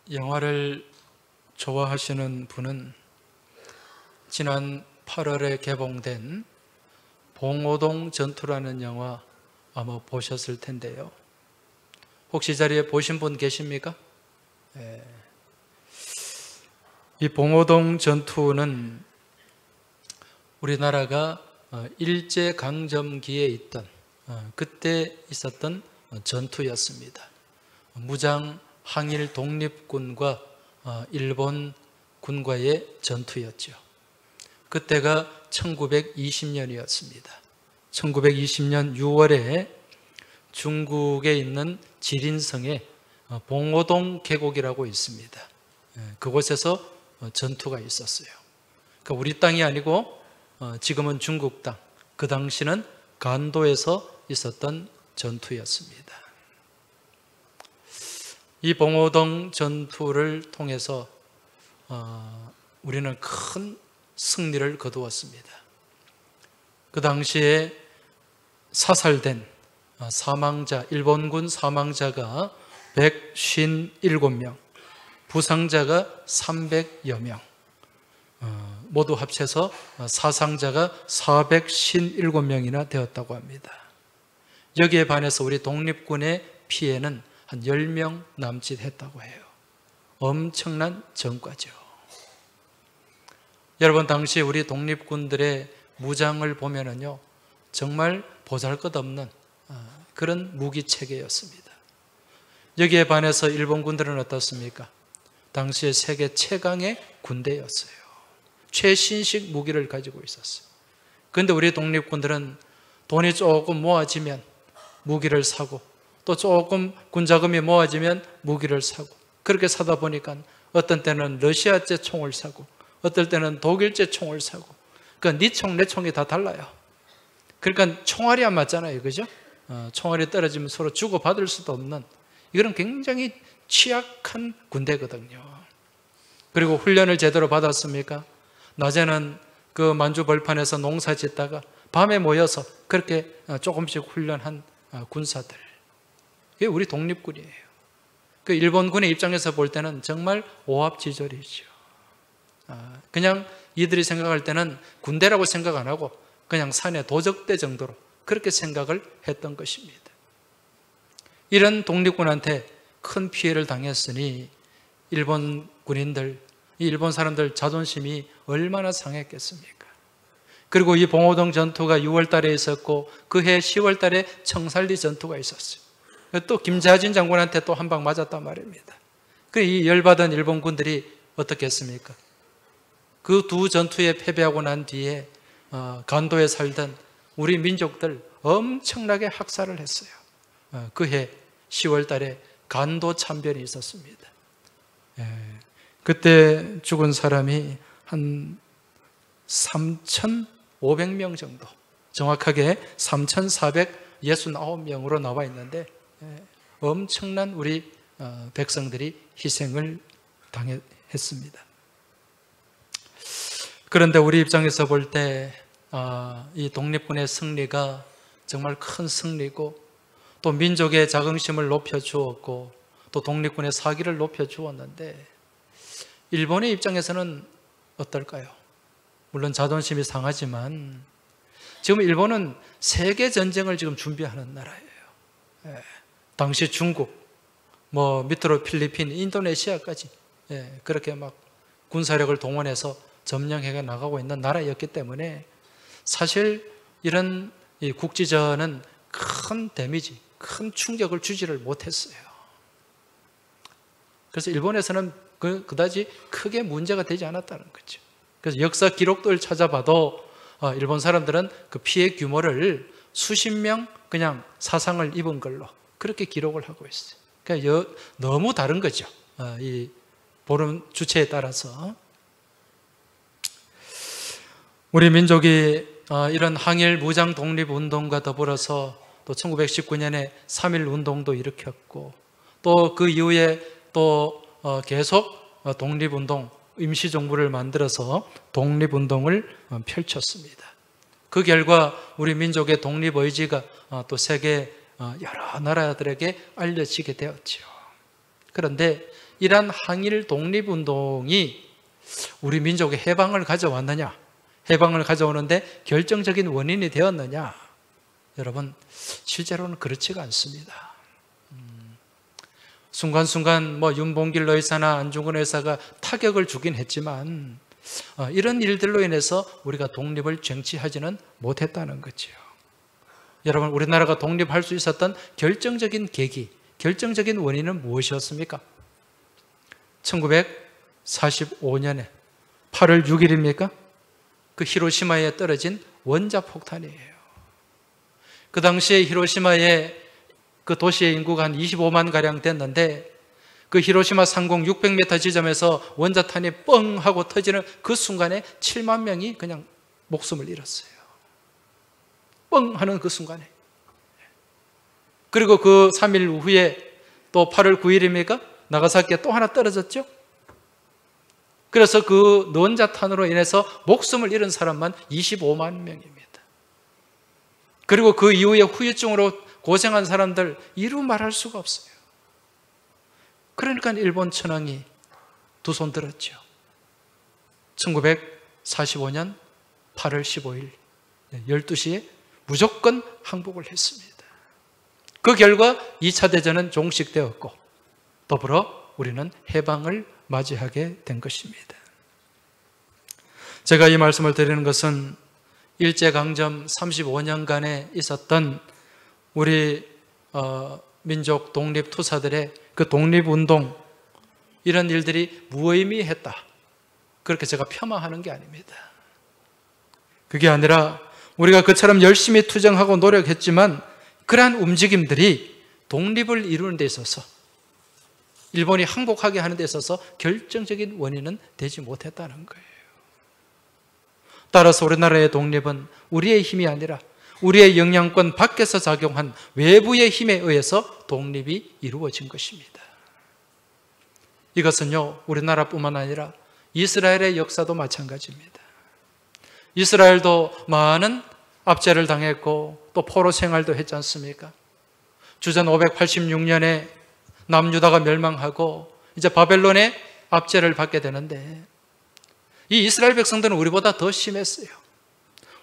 영화를 좋아하시는 분은 지난 8월에 개봉된 봉오동 전투라는 영화 아마 보셨을 텐데요. 혹시 이 자리에 보신 분 계십니까? 이 봉오동 전투는 우리나라가 일제강점기에 있던 그때 있었던 전투였습니다. 무장 항일 독립군과 일본 군과의 전투였죠. 그때가 1920년이었습니다. 1920년 6월에 중국에 있는 지린성에 봉오동 계곡이라고 있습니다. 그곳에서 전투가 있었어요. 그러니까 우리 땅이 아니고 지금은 중국 땅, 그 당시는 간도에서 있었던 전투였습니다. 이 봉오동 전투를 통해서 우리는 큰 승리를 거두었습니다. 그 당시에 사살된 사망자, 일본군 사망자가 157명, 부상자가 300여 명, 모두 합쳐서 사상자가 457명이나 되었다고 합니다. 여기에 반해서 우리 독립군의 피해는 한 10명 남짓 했다고 해요. 엄청난 전과죠. 여러분, 당시 우리 독립군들의 무장을 보면은요, 정말 보잘것없는 그런 무기체계였습니다. 여기에 반해서 일본군들은 어떻습니까? 당시에 세계 최강의 군대였어요. 최신식 무기를 가지고 있었어요. 그런데 우리 독립군들은 돈이 조금 모아지면 무기를 사고, 또 조금 군자금이 모아지면 무기를 사고, 그렇게 사다 보니까 어떤 때는 러시아제 총을 사고, 어떨 때는 독일제 총을 사고, 그러니까 네 총, 내 총이 다 달라요. 그러니까 총알이 안 맞잖아요. 그죠? 총알이 떨어지면 서로 주고받을 수도 없는, 이거는 굉장히 취약한 군대거든요. 그리고 훈련을 제대로 받았습니까? 낮에는 그 만주 벌판에서 농사 짓다가 밤에 모여서 그렇게 조금씩 훈련한 군사들, 이게 우리 독립군이에요. 그 일본군의 입장에서 볼 때는 정말 오합지졸이죠. 그냥 이들이 생각할 때는 군대라고 생각 안 하고 그냥 산의 도적대 정도로 그렇게 생각을 했던 것입니다. 이런 독립군한테 큰 피해를 당했으니 일본 군인들, 일본 사람들 자존심이 얼마나 상했겠습니까? 그리고 이 봉오동 전투가 6월 달에 있었고 그해 10월 달에 청살리 전투가 있었어요. 또 김자진 장군한테 또 한 방 맞았단 말입니다. 이 열받은 일본 군들이 어떻게 했습니까? 그 두 전투에 패배하고 난 뒤에 간도에 살던 우리 민족들 엄청나게 학살을 했어요. 그해 10월 달에 간도 참변이 있었습니다. 그때 죽은 사람이 한 3,500명 정도, 정확하게 3,469명으로 나와 있는데 엄청난 우리 백성들이 희생을 당했습니다. 그런데 우리 입장에서 볼 때 이 독립군의 승리가 정말 큰 승리고, 또 민족의 자긍심을 높여주었고, 또 독립군의 사기를 높여주었는데, 일본의 입장에서는 어떨까요? 물론 자존심이 상하지만 지금 일본은 세계전쟁을 지금 준비하는 나라예요. 당시 중국, 밑으로 필리핀, 인도네시아까지 그렇게 막 군사력을 동원해서 점령해 나가고 있는 나라였기 때문에 사실 이런 이 국지전은 큰 데미지, 큰 충격을 주지를 못했어요. 그래서 일본에서는 그다지 크게 문제가 되지 않았다는 거죠. 그래서 역사 기록들을 찾아봐도 일본 사람들은 그 피해 규모를 수십 명 그냥 사상을 입은 걸로 그렇게 기록을 하고 있어요. 그러니까 너무 다른 거죠. 이 보는 주체에 따라서. 우리 민족이 이런 항일 무장 독립 운동과 더불어서 또 1919년에 3.1 운동도 일으켰고, 또 그 이후에 또 계속 독립운동, 임시정부를 만들어서 독립운동을 펼쳤습니다. 그 결과 우리 민족의 독립의지가 또 세계 여러 나라들에게 알려지게 되었죠. 그런데 이러한 항일 독립운동이 우리 민족의 해방을 가져왔느냐? 해방을 가져오는데 결정적인 원인이 되었느냐? 여러분, 실제로는 그렇지가 않습니다. 순간순간 윤봉길 의사나 안중근 의사가 타격을 주긴 했지만 이런 일들로 인해서 우리가 독립을 쟁취하지는 못했다는 거죠. 여러분, 우리나라가 독립할 수 있었던 결정적인 계기, 결정적인 원인은 무엇이었습니까? 1945년에 8월 6일입니까? 그 히로시마에 떨어진 원자폭탄이에요. 그 당시에 히로시마에 그 도시의 인구가 한 25만 가량 됐는데 그 히로시마 상공 600m 지점에서 원자탄이 뻥 하고 터지는 그 순간에 7만 명이 그냥 목숨을 잃었어요. 뻥 하는 그 순간에. 그리고 그 3일 후에 또 8월 9일입니까? 나가사키에 또 하나 떨어졌죠? 그래서 그 원자탄으로 인해서 목숨을 잃은 사람만 25만 명입니다. 그리고 그 이후에 후유증으로 고생한 사람들 이루 말할 수가 없어요. 그러니까 일본 천황이 두 손 들었죠. 1945년 8월 15일 12시에 무조건 항복을 했습니다. 그 결과 2차 대전은 종식되었고 더불어 우리는 해방을 맞이하게 된 것입니다. 제가 이 말씀을 드리는 것은 일제강점 35년간에 있었던 우리 민족 독립투사들의 그 독립운동, 이런 일들이 무의미했다, 그렇게 제가 폄하하는 게 아닙니다. 그게 아니라 우리가 그처럼 열심히 투쟁하고 노력했지만 그러한 움직임들이 독립을 이루는 데 있어서, 일본이 항복하게 하는 데 있어서 결정적인 원인은 되지 못했다는 거예요. 따라서 우리나라의 독립은 우리의 힘이 아니라 우리의 영향권 밖에서 작용한 외부의 힘에 의해서 독립이 이루어진 것입니다. 이것은요, 우리나라뿐만 아니라 이스라엘의 역사도 마찬가지입니다. 이스라엘도 많은 압제를 당했고 또 포로 생활도 했지 않습니까? 주전 586년에 남유다가 멸망하고 이제 바벨론의 압제를 받게 되는데 이 이스라엘 백성들은 우리보다 더 심했어요.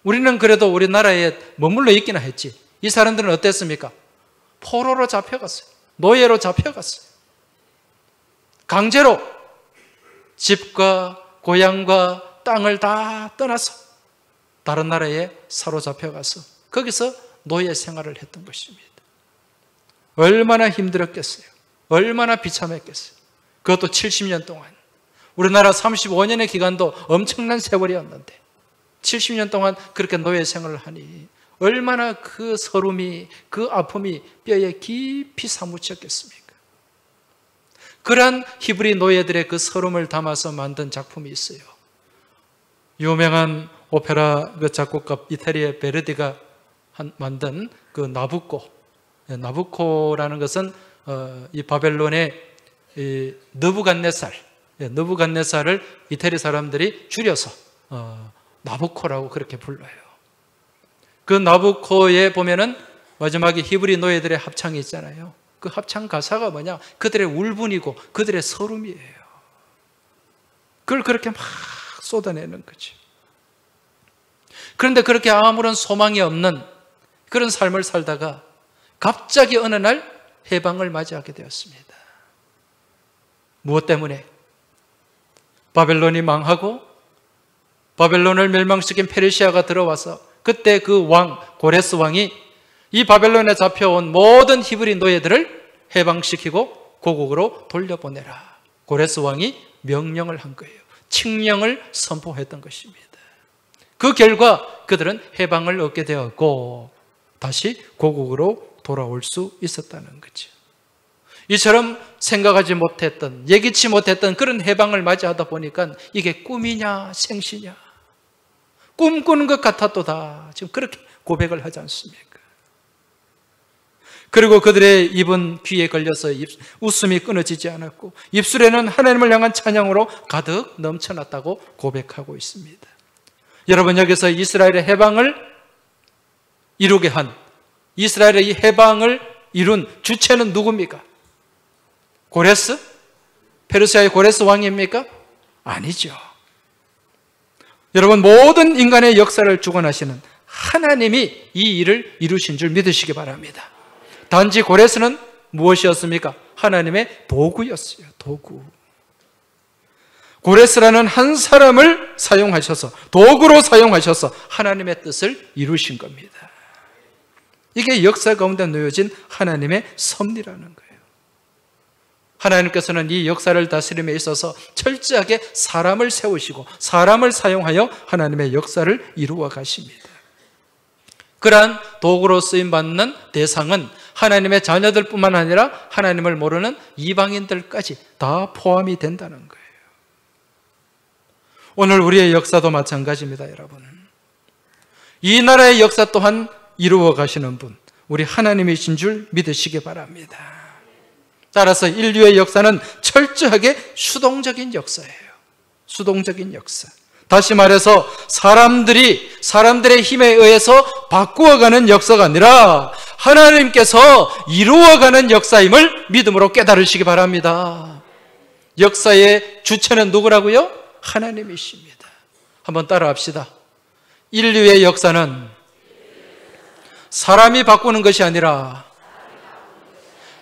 우리는 그래도 우리나라에 머물러 있기나 했지, 이 사람들은 어땠습니까? 포로로 잡혀갔어요. 노예로 잡혀갔어요. 강제로 집과 고향과 땅을 다 떠나서 다른 나라에 사로잡혀가서 거기서 노예 생활을 했던 것입니다. 얼마나 힘들었겠어요. 얼마나 비참했겠어요. 그것도 70년 동안. 우리나라 35년의 기간도 엄청난 세월이었는데 70년 동안 그렇게 노예 생활을 하니 얼마나 그 서름이, 그 아픔이 뼈에 깊이 사무쳤겠습니까? 그러한 히브리 노예들의 그 서름을 담아서 만든 작품이 있어요. 유명한 오페라 그 작곡가 이태리의 베르디가 만든 그 나부코라는 것은 이 바벨론의 느부갓네살을 이태리 사람들이 줄여서 나부코라고 그렇게 불러요. 그 나부코에 보면은 마지막에 히브리 노예들의 합창이 있잖아요. 그 합창 가사가 뭐냐? 그들의 울분이고 그들의 서름이에요. 그걸 그렇게 막 쏟아내는 거죠. 그런데 그렇게 아무런 소망이 없는 그런 삶을 살다가 갑자기 어느 날 해방을 맞이하게 되었습니다. 무엇 때문에? 바벨론이 망하고 바벨론을 멸망시킨 페르시아가 들어와서 그때 그 왕, 고레스 왕이 이 바벨론에 잡혀온 모든 히브리 노예들을 해방시키고 고국으로 돌려보내라. 고레스 왕이 명령을 한 거예요. 칙령을 선포했던 것입니다. 그 결과 그들은 해방을 얻게 되었고 다시 고국으로 돌아올 수 있었다는 거죠. 이처럼 생각하지 못했던, 예기치 못했던 그런 해방을 맞이하다 보니까 이게 꿈이냐 생시냐, 꿈꾸는 것 같았도다, 지금 그렇게 고백을 하지 않습니까? 그리고 그들의 입은 귀에 걸려서 웃음이 끊어지지 않았고 입술에는 하나님을 향한 찬양으로 가득 넘쳐났다고 고백하고 있습니다. 여러분, 여기서 이스라엘의 해방을 이루게 한, 이스라엘의 이 해방을 이룬 주체는 누굽니까? 고레스? 페르시아의 고레스 왕입니까? 아니죠. 여러분, 모든 인간의 역사를 주관하시는 하나님이 이 일을 이루신 줄 믿으시기 바랍니다. 단지 고레스는 무엇이었습니까? 하나님의 도구였어요. 도구. 고레스라는 한 사람을 사용하셔서, 도구로 사용하셔서 하나님의 뜻을 이루신 겁니다. 이게 역사 가운데 놓여진 하나님의 섭리라는 거예요. 하나님께서는 이 역사를 다스림에 있어서 철저하게 사람을 세우시고 사람을 사용하여 하나님의 역사를 이루어 가십니다. 그러한 도구로 쓰임받는 대상은 하나님의 자녀들뿐만 아니라 하나님을 모르는 이방인들까지 다 포함이 된다는 거예요. 오늘 우리의 역사도 마찬가지입니다, 여러분. 이 나라의 역사 또한 이루어 가시는 분, 우리 하나님이신 줄 믿으시기 바랍니다. 따라서 인류의 역사는 철저하게 수동적인 역사예요. 수동적인 역사. 다시 말해서 사람들의 힘에 의해서 바꾸어가는 역사가 아니라 하나님께서 이루어가는 역사임을 믿음으로 깨달으시기 바랍니다. 역사의 주체는 누구라고요? 하나님이십니다. 한번 따라합시다. 인류의 역사는 사람이 바꾸는 것이 아니라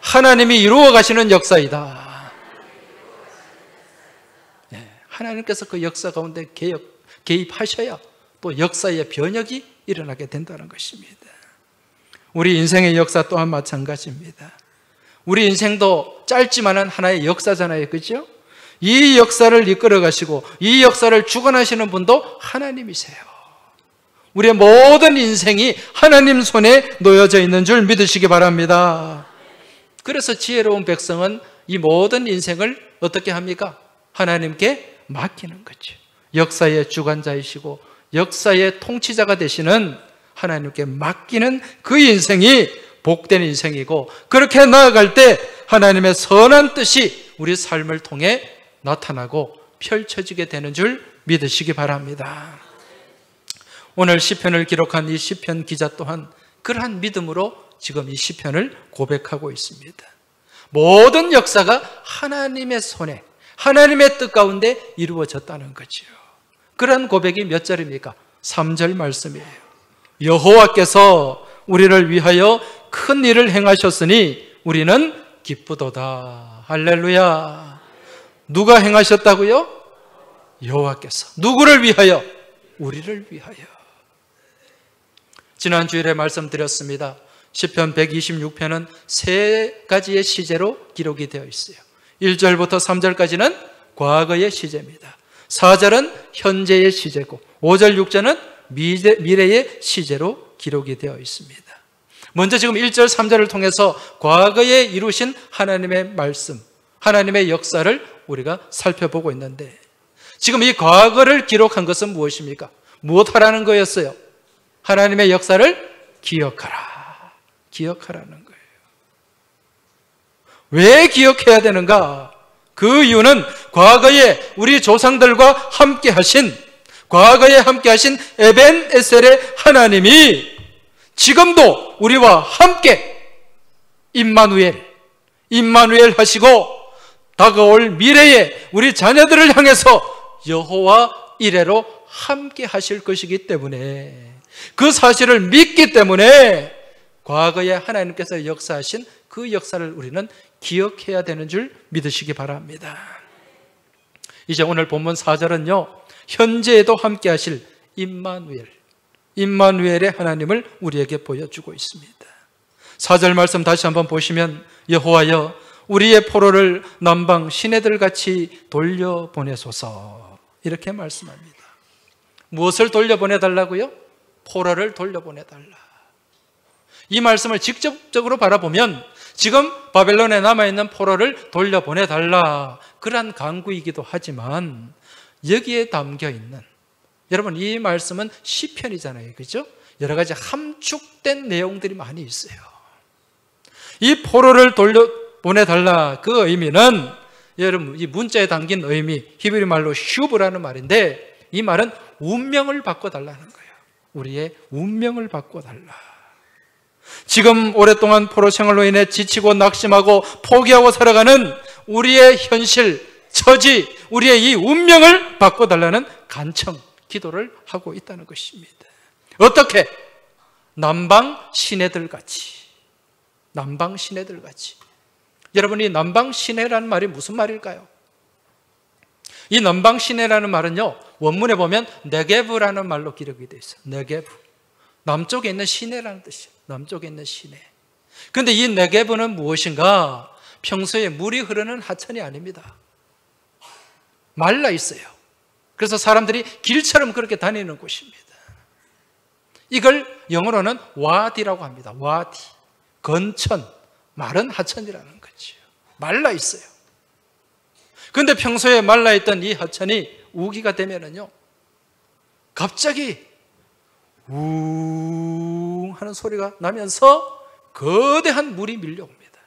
하나님이 이루어 가시는 역사이다. 네, 하나님께서 그 역사 가운데 개입하셔야 또 역사의 변혁이 일어나게 된다는 것입니다. 우리 인생의 역사 또한 마찬가지입니다. 우리 인생도 짧지만은 하나의 역사잖아요, 그렇죠? 이 역사를 이끌어 가시고 이 역사를 주관하시는 분도 하나님이세요. 우리의 모든 인생이 하나님 손에 놓여져 있는 줄 믿으시기 바랍니다. 그래서 지혜로운 백성은 이 모든 인생을 어떻게 합니까? 하나님께 맡기는 거죠. 역사의 주관자이시고 역사의 통치자가 되시는 하나님께 맡기는 그 인생이 복된 인생이고, 그렇게 나아갈 때 하나님의 선한 뜻이 우리 삶을 통해 나타나고 펼쳐지게 되는 줄 믿으시기 바랍니다. 오늘 시편을 기록한 이 시편 기자 또한 그러한 믿음으로 지금 이 시편을 고백하고 있습니다. 모든 역사가 하나님의 손에, 하나님의 뜻 가운데 이루어졌다는 거죠. 그런 고백이 몇 절입니까? 3절 말씀이에요. 여호와께서 우리를 위하여 큰 일을 행하셨으니 우리는 기쁘도다. 할렐루야. 누가 행하셨다고요? 여호와께서. 누구를 위하여? 우리를 위하여. 지난 주일에 말씀드렸습니다. 시편 126편은 세 가지의 시제로 기록이 되어 있어요. 1절부터 3절까지는 과거의 시제입니다. 4절은 현재의 시제고 5절, 6절은 미래의 시제로 기록이 되어 있습니다. 먼저 지금 1절, 3절을 통해서 과거에 이루신 하나님의 말씀, 하나님의 역사를 우리가 살펴보고 있는데, 지금 이 과거를 기록한 것은 무엇입니까? 무엇하라는 거였어요? 하나님의 역사를 기억하라. 기억하라는 거예요. 왜 기억해야 되는가? 그 이유는 과거에 우리 조상들과 함께 하신, 과거에 함께 하신 에벤에셀의 하나님이 지금도 우리와 함께 임마누엘 하시고 다가올 미래에 우리 자녀들을 향해서 여호와 이레로 함께 하실 것이기 때문에, 그 사실을 믿기 때문에 과거에 하나님께서 역사하신 그 역사를 우리는 기억해야 되는 줄 믿으시기 바랍니다. 이제 오늘 본문 4절은요, 현재에도 함께 하실 임마누엘의 하나님을 우리에게 보여주고 있습니다. 4절 말씀 다시 한번 보시면, 여호와여 우리의 포로를 남방 시내들같이 돌려보내소서, 이렇게 말씀합니다. 무엇을 돌려보내달라고요? 포로를 돌려보내달라. 이 말씀을 직접적으로 바라보면 지금 바벨론에 남아있는 포로를 돌려보내달라, 그러한 강구이기도 하지만 여기에 담겨있는, 여러분 이 말씀은 시편이잖아요, 그렇죠? 여러 가지 함축된 내용들이 많이 있어요. 이 포로를 돌려보내달라, 그 의미는 여러분 이 문자에 담긴 의미, 히브리 말로 슈브라는 말인데, 이 말은 운명을 바꿔달라는 거예요. 우리의 운명을 바꿔달라. 지금 오랫동안 포로 생활로 인해 지치고 낙심하고 포기하고 살아가는 우리의 현실, 처지, 우리의 이 운명을 바꿔달라는 간청, 기도를 하고 있다는 것입니다. 어떻게? 남방 시내들 같이. 남방 시내들 같이. 여러분, 이 남방 시내라는 말이 무슨 말일까요? 이 남방 시내라는 말은요, 원문에 보면 네게브라는 말로 기록이 되어 있어요. 네게브. 남쪽에 있는 시내라는 뜻이에요. 남쪽에 있는 시내. 그런데 이 네게브는 무엇인가? 평소에 물이 흐르는 하천이 아닙니다. 말라 있어요. 그래서 사람들이 길처럼 그렇게 다니는 곳입니다. 이걸 영어로는 와디라고 합니다. 와디. 건천, 마른 하천이라는 거죠. 말라 있어요. 그런데 평소에 말라 있던 이 하천이 우기가 되면은요, 갑자기 웅 하는 소리가 나면서 거대한 물이 밀려옵니다.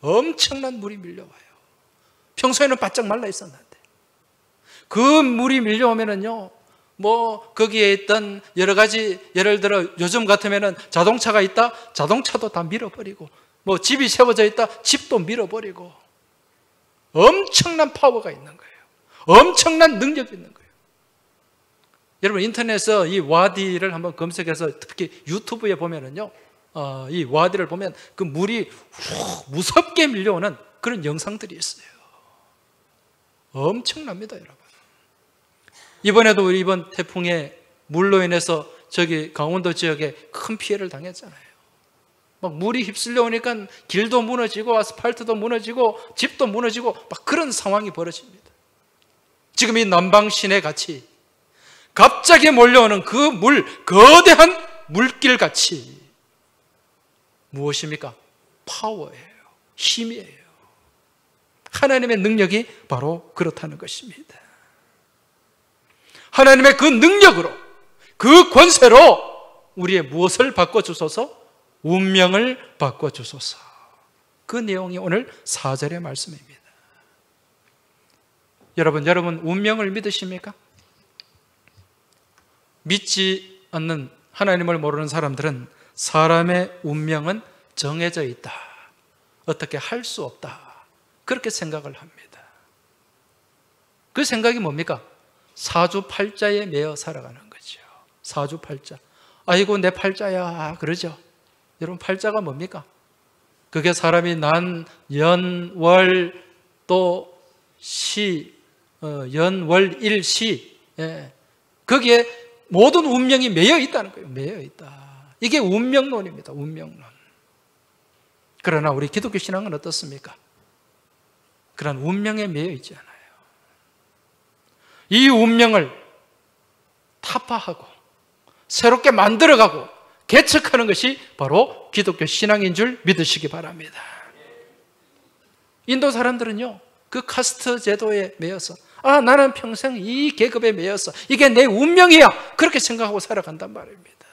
엄청난 물이 밀려와요. 평소에는 바짝 말라 있었는데 그 물이 밀려오면은요, 뭐 거기에 있던 여러 가지, 예를 들어 요즘 같으면은 자동차가 있다, 자동차도 다 밀어버리고, 뭐 집이 세워져 있다, 집도 밀어버리고, 엄청난 파워가 있는 거예요. 엄청난 능력이 있는 거예요. 여러분, 인터넷에서 이 와디를 한번 검색해서 특히 유튜브에 보면은요, 이 와디를 보면 그 물이 무섭게 밀려오는 그런 영상들이 있어요. 엄청납니다, 여러분. 이번에도 우리 이번 태풍에 물로 인해서 저기 강원도 지역에 큰 피해를 당했잖아요. 막 물이 휩쓸려 오니까 길도 무너지고 아스팔트도 무너지고 집도 무너지고 막 그런 상황이 벌어집니다. 지금 이 남방 시내 같이 갑자기 몰려오는 그 물, 거대한 물길 같이 무엇입니까? 파워예요. 힘이에요. 하나님의 능력이 바로 그렇다는 것입니다. 하나님의 그 능력으로, 그 권세로 우리의 무엇을 바꿔주소서? 운명을 바꿔주소서. 그 내용이 오늘 4절의 말씀입니다. 여러분 운명을 믿으십니까? 믿지 않는, 하나님을 모르는 사람들은 사람의 운명은 정해져 있다, 어떻게 할 수 없다, 그렇게 생각을 합니다. 그 생각이 뭡니까? 사주팔자에 매여 살아가는 거죠. 사주팔자. 아이고 내 팔자야 그러죠. 여러분, 팔자가 뭡니까? 그게 사람이 난, 연, 월, 또 시, 연, 월, 일, 시, 거기에 모든 운명이 매여 있다는 거예요. 매여 있다. 이게 운명론입니다. 운명론. 그러나 우리 기독교 신앙은 어떻습니까? 그런 운명에 매여 있지 않아요. 이 운명을 타파하고 새롭게 만들어가고 개척하는 것이 바로 기독교 신앙인 줄 믿으시기 바랍니다. 인도 사람들은요, 그 카스트 제도에 매여서 나는 평생 이 계급에 매여서 이게 내 운명이야, 그렇게 생각하고 살아간단 말입니다.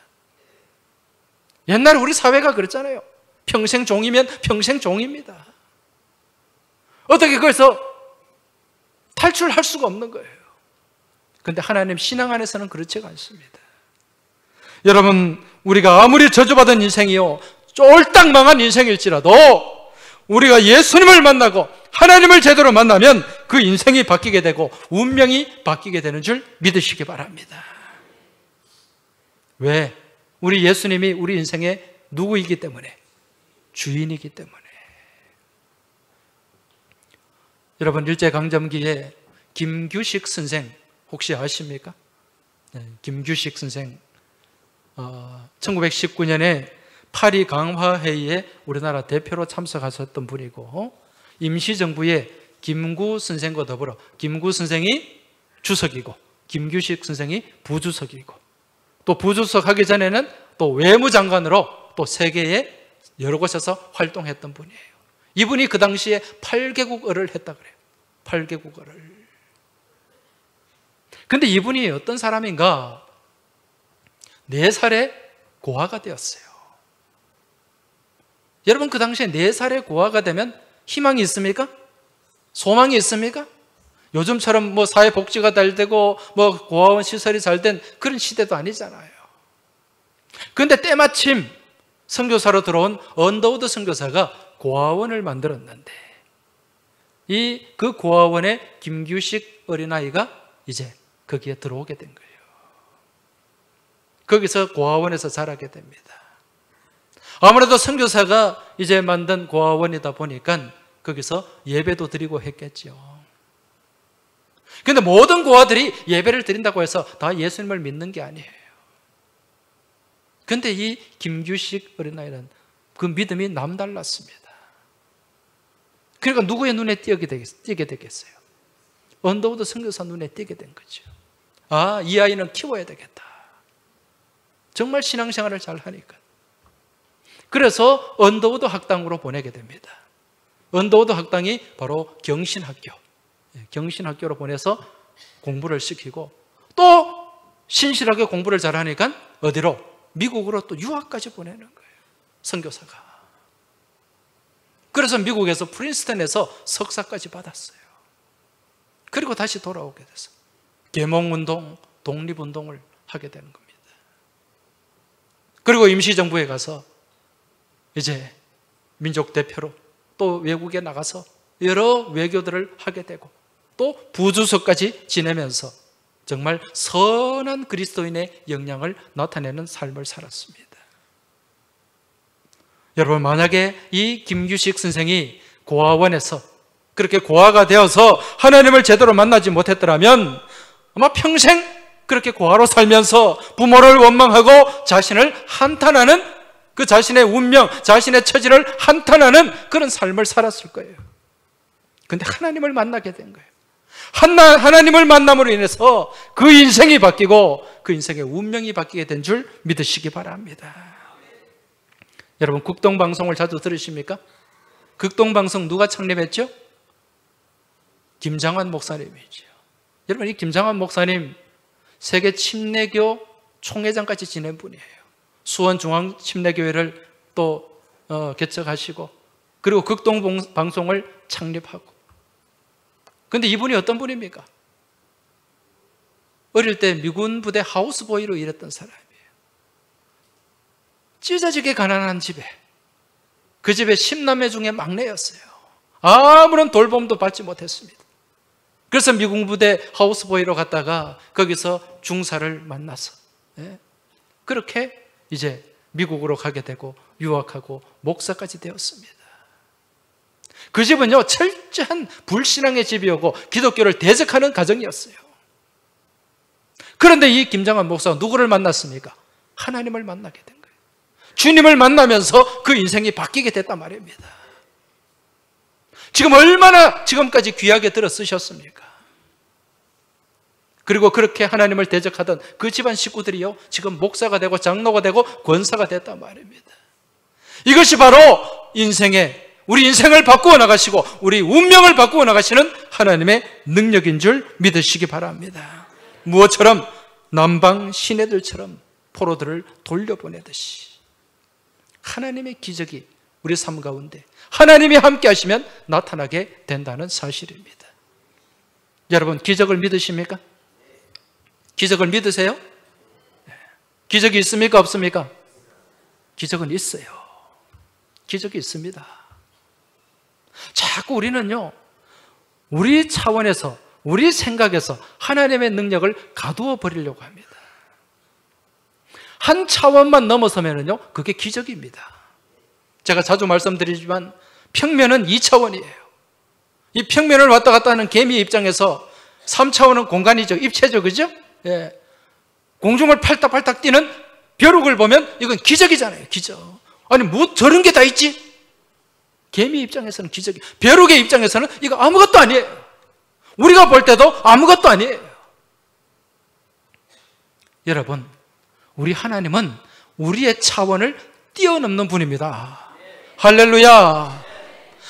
옛날에 우리 사회가 그랬잖아요. 평생 종이면 평생 종입니다. 어떻게 거기서 탈출할 수가 없는 거예요. 그런데 하나님 신앙 안에서는 그렇지가 않습니다. 여러분, 우리가 아무리 저주받은 인생이요, 쫄딱 망한 인생일지라도 우리가 예수님을 만나고 하나님을 제대로 만나면 그 인생이 바뀌게 되고 운명이 바뀌게 되는 줄 믿으시기 바랍니다. 왜? 우리 예수님이 우리 인생의 누구이기 때문에, 주인이기 때문에. 여러분, 일제강점기에 김규식 선생 혹시 아십니까? 네, 김규식 선생 1919년에 파리 강화회의에 우리나라 대표로 참석하셨던 분이고, 임시정부의 김구 선생과 더불어 김구 선생이 주석이고 김규식 선생이 부주석이고, 또 부주석 하기 전에는 또 외무장관으로 또 세계의 여러 곳에서 활동했던 분이에요. 이분이 그 당시에 8개국어를 했다 그래요. 8개국어를. 근데 이분이 어떤 사람인가? 4살에 고아가 되었어요. 여러분, 그 당시에 4살에 고아가 되면 희망이 있습니까? 소망이 있습니까? 요즘처럼 뭐 사회복지가 잘 되고 뭐 고아원 시설이 잘 된 그런 시대도 아니잖아요. 그런데 때마침 선교사로 들어온 언더우드 선교사가 고아원을 만들었는데 그 고아원의 김규식 어린아이가 이제 거기에 들어오게 된 거예요. 거기서 고아원에서 자라게 됩니다. 아무래도 선교사가 이제 만든 고아원이다 보니까 거기서 예배도 드리고 했겠죠. 그런데 모든 고아들이 예배를 드린다고 해서 다 예수님을 믿는 게 아니에요. 그런데 이 김규식 어린아이는 그 믿음이 남달랐습니다. 그러니까 누구의 눈에 띄게 되겠어요? 언더우드 선교사 눈에 띄게 된 거죠. 아, 이 아이는 키워야 되겠다. 정말 신앙생활을 잘 하니까. 그래서 언더우드 학당으로 보내게 됩니다. 언더우드 학당이 바로 경신학교. 경신학교로 보내서 공부를 시키고 또 신실하게 공부를 잘하니까 어디로? 미국으로 또 유학까지 보내는 거예요. 선교사가. 그래서 미국에서 프린스턴에서 석사까지 받았어요. 그리고 다시 돌아오게 돼서 계몽운동, 독립운동을 하게 되는 겁니다. 그리고 임시정부에 가서 이제 민족 대표로 또 외국에 나가서 여러 외교들을 하게 되고 또 부주석까지 지내면서 정말 선한 그리스도인의 영향을 나타내는 삶을 살았습니다. 여러분, 만약에 이 김규식 선생이 고아원에서 그렇게 고아가 되어서 하나님을 제대로 만나지 못했더라면 아마 평생 그렇게 고아로 살면서 부모를 원망하고 자신을 한탄하는, 그 자신의 운명, 자신의 처지를 한탄하는 그런 삶을 살았을 거예요. 그런데 하나님을 만나게 된 거예요. 하나님을 만남으로 인해서 그 인생이 바뀌고 그 인생의 운명이 바뀌게 된 줄 믿으시기 바랍니다. 여러분, 극동방송을 자주 들으십니까? 극동방송 누가 창립했죠? 김장환 목사님이죠. 여러분, 이 김장환 목사님 세계 침례교 총회장까지 지낸 분이에요. 수원중앙침례교회를 또 개척하시고 그리고 극동방송을 창립하고. 그런데 이분이 어떤 분입니까? 어릴 때 미군 부대 하우스보이로 일했던 사람이에요. 찢어지게 가난한 집에, 그 집의 10남매 중에 막내였어요. 아무런 돌봄도 받지 못했습니다. 그래서 미군 부대 하우스보이로 갔다가 거기서 중사를 만나서 그렇게 이제 미국으로 가게 되고 유학하고 목사까지 되었습니다. 그 집은요, 철저한 불신앙의 집이었고 기독교를 대적하는 가정이었어요. 그런데 이 김장환 목사가 누구를 만났습니까? 하나님을 만나게 된 거예요. 주님을 만나면서 그 인생이 바뀌게 됐단 말입니다. 지금 얼마나 지금까지 귀하게 들어 쓰셨습니까? 그리고 그렇게 하나님을 대적하던 그 집안 식구들이요, 지금 목사가 되고 장로가 되고 권사가 됐단 말입니다. 이것이 바로 우리 인생을 바꾸어 나가시고 우리 운명을 바꾸어 나가시는 하나님의 능력인 줄 믿으시기 바랍니다. 무엇처럼? 남방 시내들처럼 포로들을 돌려보내듯이 하나님의 기적이 우리 삶 가운데 하나님이 함께 하시면 나타나게 된다는 사실입니다. 여러분, 기적을 믿으십니까? 기적을 믿으세요? 기적이 있습니까? 없습니까? 기적은 있어요. 기적이 있습니다. 자꾸 우리는요, 우리 차원에서, 우리 생각에서 하나님의 능력을 가두어 버리려고 합니다. 한 차원만 넘어서면요, 그게 기적입니다. 제가 자주 말씀드리지만 평면은 2차원이에요. 이 평면을 왔다 갔다 하는 개미 입장에서 3차원은 공간이죠. 입체죠. 그죠? 예. 공중을 팔딱팔딱 뛰는 벼룩을 보면 이건 기적이잖아요. 기적. 아니, 뭐 저런 게 다 있지? 개미 입장에서는 기적이, 벼룩의 입장에서는 이거 아무것도 아니에요. 우리가 볼 때도 아무것도 아니에요. 여러분, 우리 하나님은 우리의 차원을 뛰어넘는 분입니다. 할렐루야.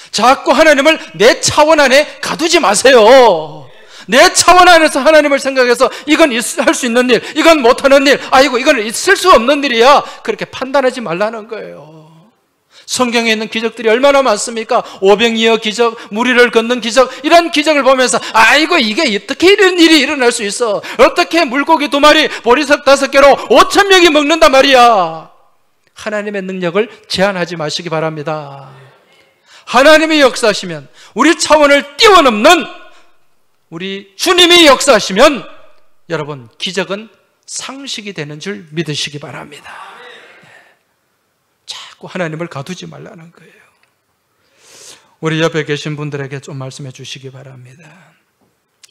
자꾸 하나님을 내 차원 안에 가두지 마세요. 내 차원 안에서 하나님을 생각해서 이건 할 수 있는 일, 이건 못하는 일, 아이고 이건 있을 수 없는 일이야, 그렇게 판단하지 말라는 거예요. 성경에 있는 기적들이 얼마나 많습니까? 오병이어 기적, 무리를 걷는 기적, 이런 기적을 보면서 아이고 이게 어떻게 이런 일이 일어날 수 있어, 어떻게 물고기 2마리, 보리석 5개로 5,000명이 먹는단 말이야. 하나님의 능력을 제한하지 마시기 바랍니다. 하나님이 역사하시면, 우리 차원을 뛰어넘는 우리 주님이 역사하시면 여러분, 기적은 상식이 되는 줄 믿으시기 바랍니다. 자꾸 하나님을 가두지 말라는 거예요. 우리 옆에 계신 분들에게 좀 말씀해 주시기 바랍니다.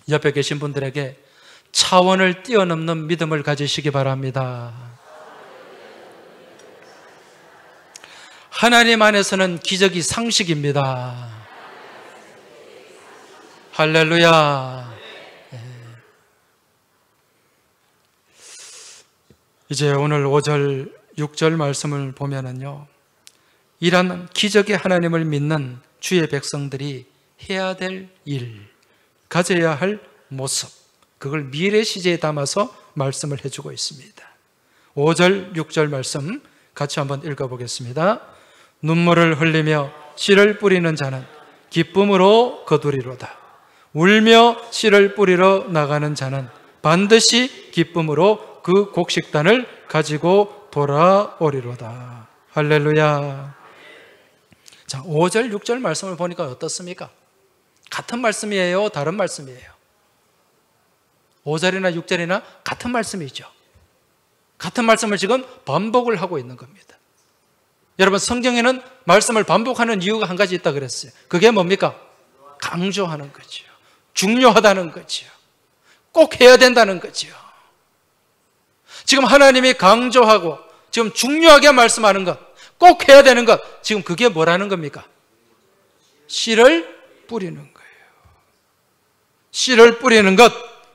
옆에 계신 분들에게 차원을 뛰어넘는 믿음을 가지시기 바랍니다. 하나님 안에서는 기적이 상식입니다. 할렐루야. 이제 오늘 5절, 6절 말씀을 보면은요, 이런 기적의 하나님을 믿는 주의 백성들이 해야 될 일, 가져야 할 모습, 그걸 미래 시제에 담아서 말씀을 해주고 있습니다. 5절, 6절 말씀 같이 한번 읽어보겠습니다. 눈물을 흘리며 씨를 뿌리는 자는 기쁨으로 거두리로다. 울며 씨를 뿌리러 나가는 자는 반드시 기쁨으로 그 곡식단을 가지고 돌아오리로다. 할렐루야. 자, 5절, 6절 말씀을 보니까 어떻습니까? 같은 말씀이에요? 다른 말씀이에요? 5절이나 6절이나 같은 말씀이죠. 같은 말씀을 지금 반복을 하고 있는 겁니다. 여러분, 성경에는 말씀을 반복하는 이유가 한 가지 있다 그랬어요. 그게 뭡니까? 강조하는 거죠. 중요하다는 거죠. 꼭 해야 된다는 거죠. 지금 하나님이 강조하고 지금 중요하게 말씀하는 것, 꼭 해야 되는 것, 지금 그게 뭐라는 겁니까? 씨를 뿌리는 거예요. 씨를 뿌리는 것,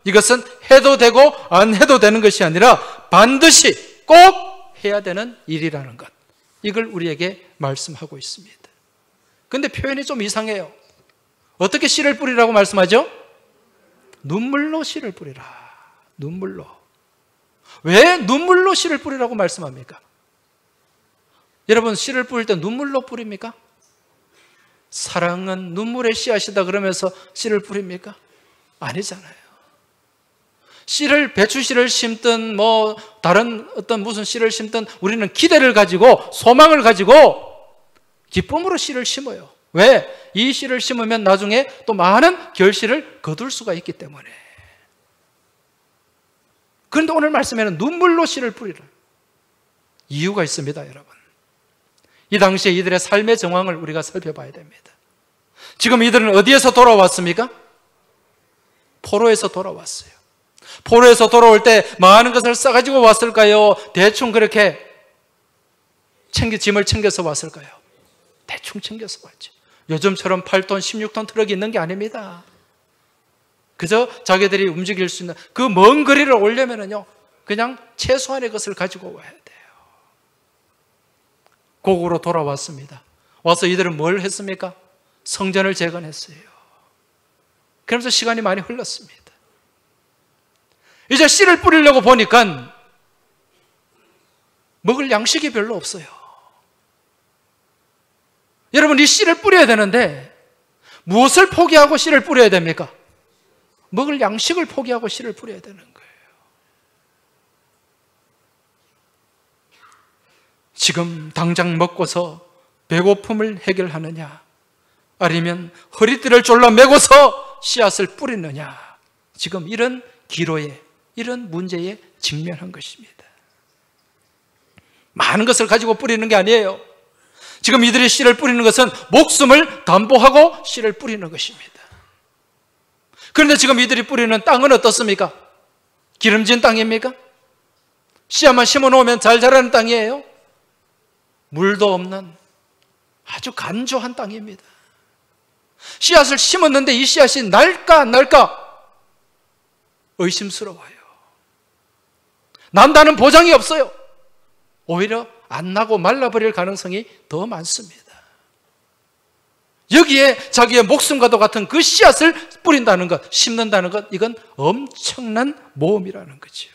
이것은 해도 되고 안 해도 되는 것이 아니라 반드시 꼭 해야 되는 일이라는 것, 이걸 우리에게 말씀하고 있습니다. 그런데 표현이 좀 이상해요. 어떻게 씨를 뿌리라고 말씀하죠? 눈물로 씨를 뿌리라. 눈물로. 왜 눈물로 씨를 뿌리라고 말씀합니까? 여러분, 씨를 뿌릴 때 눈물로 뿌립니까? 사랑은 눈물의 씨앗이다 그러면서 씨를 뿌립니까? 아니잖아요. 씨를, 배추씨를 심든 뭐 다른 어떤 무슨 씨를 심든 우리는 기대를 가지고 소망을 가지고 기쁨으로 씨를 심어요. 왜? 이 씨를 심으면 나중에 또 많은 결실을 거둘 수가 있기 때문에. 그런데 오늘 말씀에는 눈물로 씨를 뿌리라. 이유가 있습니다, 여러분. 이 당시에 이들의 삶의 정황을 우리가 살펴봐야 됩니다. 지금 이들은 어디에서 돌아왔습니까? 포로에서 돌아왔어요. 포로에서 돌아올 때 많은 것을 싸가지고 왔을까요? 대충 그렇게 짐을 챙겨서 왔을까요? 대충 챙겨서 왔죠. 요즘처럼 8톤, 16톤 트럭이 있는 게 아닙니다. 그저 자기들이 움직일 수 있는 그 먼 거리를 오려면은요, 그냥 최소한의 것을 가지고 와야 돼요. 고국으로 돌아왔습니다. 와서 이들은 뭘 했습니까? 성전을 재건했어요. 그러면서 시간이 많이 흘렀습니다. 이제 씨를 뿌리려고 보니까 먹을 양식이 별로 없어요. 여러분, 이 씨를 뿌려야 되는데 무엇을 포기하고 씨를 뿌려야 됩니까? 먹을 양식을 포기하고 씨를 뿌려야 되는 거예요. 지금 당장 먹고서 배고픔을 해결하느냐, 아니면 허리띠를 졸라 매고서 씨앗을 뿌리느냐, 지금 이런 기로에, 이런 문제에 직면한 것입니다. 많은 것을 가지고 뿌리는 게 아니에요. 지금 이들이 씨를 뿌리는 것은 목숨을 담보하고 씨를 뿌리는 것입니다. 그런데 지금 이들이 뿌리는 땅은 어떻습니까? 기름진 땅입니까? 씨앗만 심어놓으면 잘 자라는 땅이에요? 물도 없는 아주 간조한 땅입니다. 씨앗을 심었는데 이 씨앗이 날까 안 날까 의심스러워요. 난다는 보장이 없어요. 오히려 안 나고 말라버릴 가능성이 더 많습니다. 여기에 자기의 목숨과도 같은 그 씨앗을 뿌린다는 것, 심는다는 것, 이건 엄청난 모험이라는 거죠.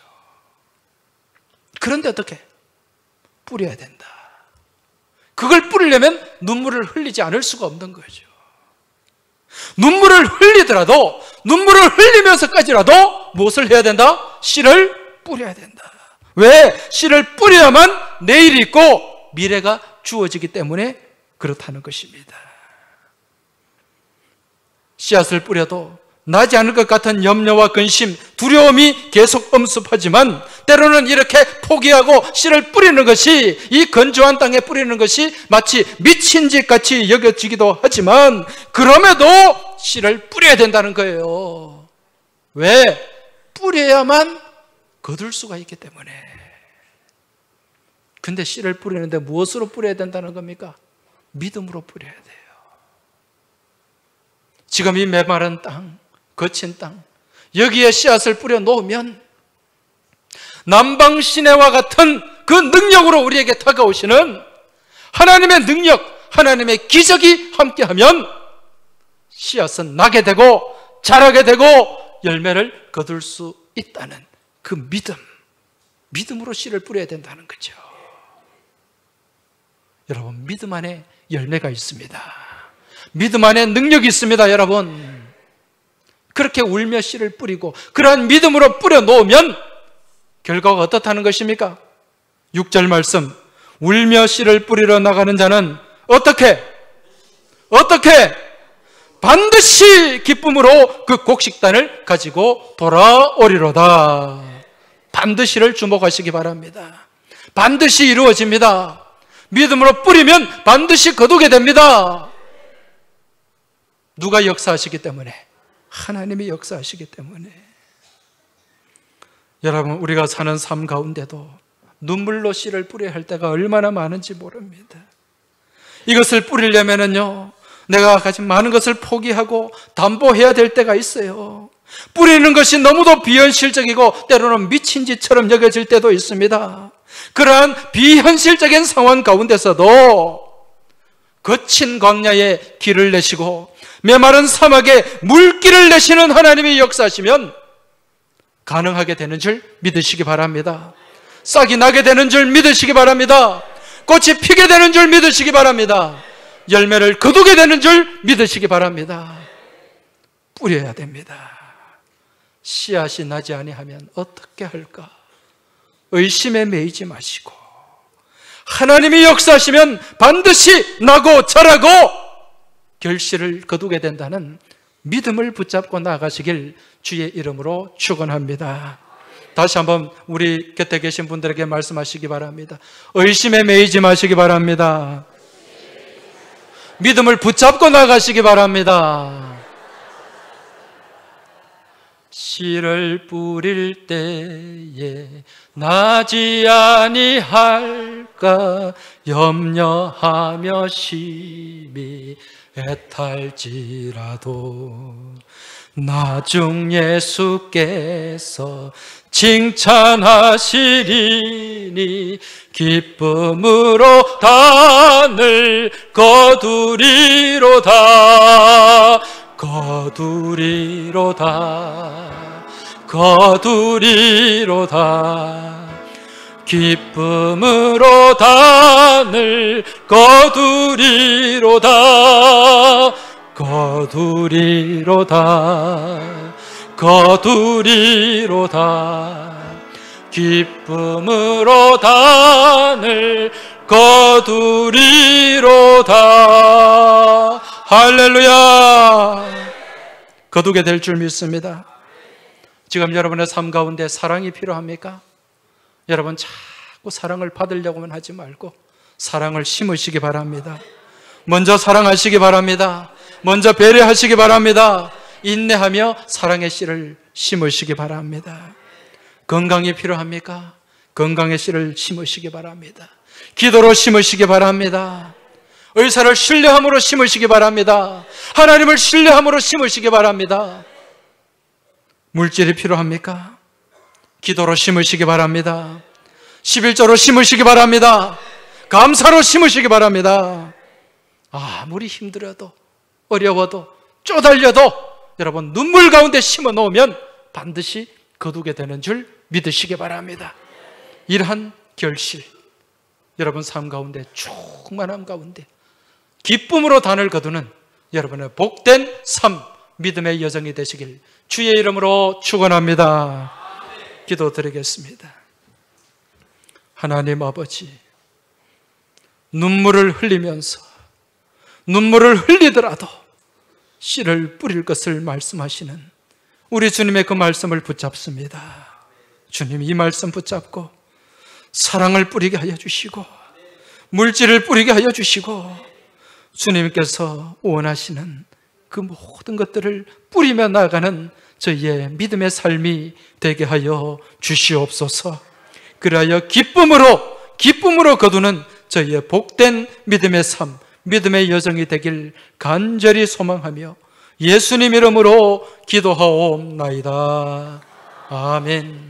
그런데 어떻게? 뿌려야 된다. 그걸 뿌리려면 눈물을 흘리지 않을 수가 없는 거죠. 눈물을 흘리더라도, 눈물을 흘리면서까지라도 무엇을 해야 된다? 씨를 뿌려야 된다. 왜? 씨를 뿌려야만 내일이 있고 미래가 주어지기 때문에 그렇다는 것입니다. 씨앗을 뿌려도 나지 않을 것 같은 염려와 근심, 두려움이 계속 엄습하지만 때로는 이렇게 포기하고 씨를 뿌리는 것이, 이 건조한 땅에 뿌리는 것이 마치 미친 짓 같이 여겨지기도 하지만 그럼에도 씨를 뿌려야 된다는 거예요. 왜? 뿌려야만 거둘 수가 있기 때문에. 근데 씨를 뿌리는데 무엇으로 뿌려야 된다는 겁니까? 믿음으로 뿌려야 돼요. 지금 이 메마른 땅, 거친 땅, 여기에 씨앗을 뿌려 놓으면 남방 시내와 같은 그 능력으로 우리에게 다가오시는 하나님의 능력, 하나님의 기적이 함께하면 씨앗은 나게 되고 자라게 되고 열매를 거둘 수 있다는 그 믿음으로 씨를 뿌려야 된다는 거죠. 여러분, 믿음 안에 열매가 있습니다. 믿음 안에 능력이 있습니다. 여러분, 그렇게 울며 씨를 뿌리고 그러한 믿음으로 뿌려 놓으면 결과가 어떻다는 것입니까? 6절 말씀, 울며 씨를 뿌리러 나가는 자는 어떻게 반드시 기쁨으로 그 곡식단을 가지고 돌아오리로다. 반드시를 주목하시기 바랍니다. 반드시 이루어집니다. 믿음으로 뿌리면 반드시 거두게 됩니다. 누가 역사하시기 때문에? 하나님이 역사하시기 때문에. 여러분, 우리가 사는 삶 가운데도 눈물로 씨를 뿌려야 할 때가 얼마나 많은지 모릅니다. 이것을 뿌리려면요, 내가 가진 많은 것을 포기하고 담보해야 될 때가 있어요. 뿌리는 것이 너무도 비현실적이고 때로는 미친 짓처럼 여겨질 때도 있습니다. 그러한 비현실적인 상황 가운데서도 거친 광야에 길을 내시고 메마른 사막에 물길을 내시는 하나님이 역사하시면 가능하게 되는 줄 믿으시기 바랍니다. 싹이 나게 되는 줄 믿으시기 바랍니다. 꽃이 피게 되는 줄 믿으시기 바랍니다. 열매를 거두게 되는 줄 믿으시기 바랍니다. 뿌려야 됩니다. 씨앗이 나지 아니하면 어떻게 할까? 의심에 매이지 마시고 하나님이 역사하시면 반드시 나고 자라고 결실을 거두게 된다는 믿음을 붙잡고 나가시길 주의 이름으로 축원합니다. 다시 한번 우리 곁에 계신 분들에게 말씀하시기 바랍니다. 의심에 매이지 마시기 바랍니다. 믿음을 붙잡고 나가시기 바랍니다. 씨를 뿌릴 때에 나지 아니할까 염려하며 심히 애탈지라도 나중 예수께서 칭찬하시리니 기쁨으로 단을 거두리로다. 기쁨으로 단을 거두리로다. 기쁨으로 단을 거두리로다. 할렐루야. 거두게 될 줄 믿습니다. 지금 여러분의 삶 가운데 사랑이 필요합니까? 여러분, 자꾸 사랑을 받으려고만 하지 말고 사랑을 심으시기 바랍니다. 먼저 사랑하시기 바랍니다. 먼저 배려하시기 바랍니다. 인내하며 사랑의 씨를 심으시기 바랍니다. 건강이 필요합니까? 건강의 씨를 심으시기 바랍니다. 기도로 심으시기 바랍니다. 의사를 신뢰함으로 심으시기 바랍니다. 하나님을 신뢰함으로 심으시기 바랍니다. 물질이 필요합니까? 기도로 심으시기 바랍니다. 11조로 심으시기 바랍니다. 감사로 심으시기 바랍니다. 아무리 힘들어도 어려워도 쪼달려도 여러분 눈물 가운데 심어 놓으면 반드시 거두게 되는 줄 믿으시기 바랍니다. 이러한 결실, 여러분 삶 가운데 충만함 가운데 기쁨으로 단을 거두는 여러분의 복된 삶, 믿음의 여정이 되시길 주의 이름으로 축원합니다. 기도드리겠습니다. 하나님 아버지, 눈물을 흘리면서 눈물을 흘리더라도 씨를 뿌릴 것을 말씀하시는 우리 주님의 그 말씀을 붙잡습니다. 주님, 이 말씀 붙잡고 사랑을 뿌리게 하여 주시고 물질을 뿌리게 하여 주시고 주님께서 원하시는 그 모든 것들을 뿌리며 나가는 저희의 믿음의 삶이 되게 하여 주시옵소서. 그리하여 기쁨으로 거두는 저희의 복된 믿음의 삶, 믿음의 여정이 되길 간절히 소망하며 예수님 이름으로 기도하옵나이다. 아멘.